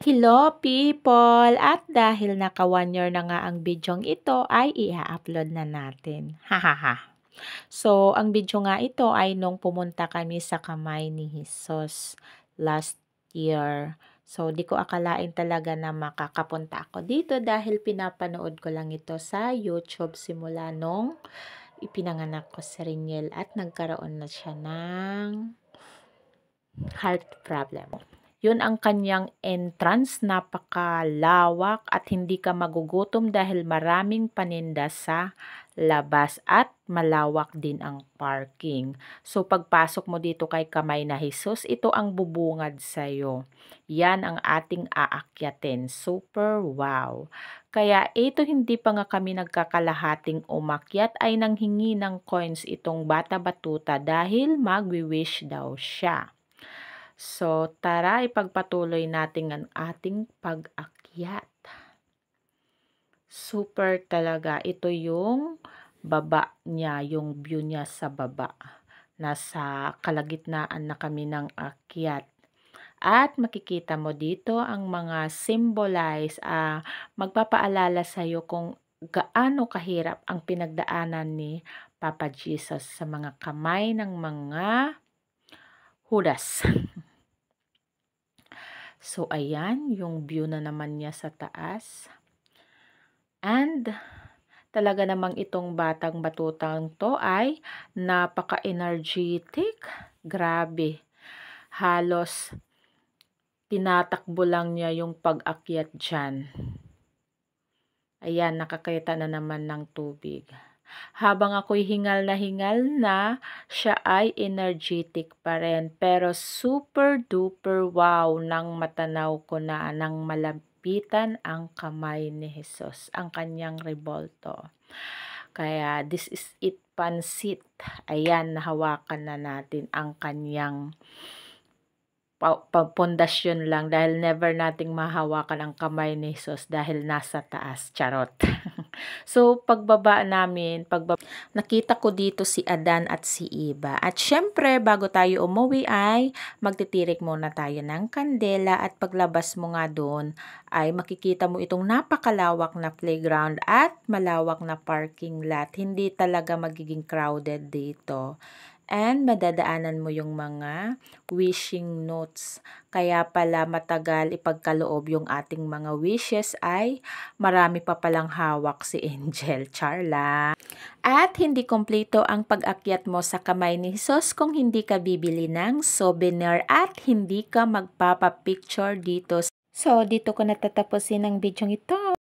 Hello people! At dahil naka 1 year na nga ang bidyong ito ay i-upload na natin. Hahaha. So, ang video nga ito ay nung pumunta kami sa kamay ni Jesus last year. So, di ko akalain talaga na makakapunta ako dito dahil pinapanood ko lang ito sa YouTube simula nung ipinanganak ko si Riniel at nagkaroon na siya ng heart problem. Yun ang kanyang entrance, napakalawak at hindi ka magugutom dahil maraming paninda sa labas at malawak din ang parking. So pagpasok mo dito kay Kamay na Jesus, ito ang bubungad sa'yo. Yan ang ating aakyatin. Super wow! Kaya ito hindi pa nga kami nagkakalahating umakyat ay nanghingi ng coins itong bata batuta dahil magwi-wish daw siya. So, tara ipagpatuloy natin ang ating pag-akyat. Super talaga. Ito yung baba niya, yung view niya sa baba. Nasa kalagitnaan na kami ng akyat. At makikita mo dito ang mga symbolize, magpapaalala sa'yo kung gaano kahirap ang pinagdaanan ni Papa Jesus sa mga kamay ng mga Judas. So, ayan, yung view na naman niya sa taas. And, talaga namang itong batang batutang to ay napaka-energetic. Grabe. Halos, tinatakbo lang niya yung pag-akyat dyan. Ayan, nakakita na naman ng tubig. Habang ako'y hingal na, siya ay energetic pa rin. Pero super duper wow nang matanaw ko na nang malapitan ang kamay ni Jesus, ang kanyang rebolto. Kaya this is it, pansit. Ayan, nahawakan na natin ang kanyang pundasyon lang dahil never nating mahawakan ang kamay ni Jesus dahil nasa taas. Charot. So, pagbaba namin, nakita ko dito si Adan at si Eva. At syempre, bago tayo umuwi ay magtitirik muna tayo ng kandela at paglabas mo nga doon ay makikita mo itong napakalawak na playground at malawak na parking lot. Hindi talaga magiging crowded dito. And madadaanan mo yung mga wishing notes. Kaya pala matagal ipagkaloob yung ating mga wishes ay marami pa palang hawak si Angel. Charla. At hindi kompleto ang pag-akyat mo sa kamay ni Jesus kung hindi ka bibili ng souvenir at hindi ka magpapapicture dito. So, dito ko natatapusin ang video ito.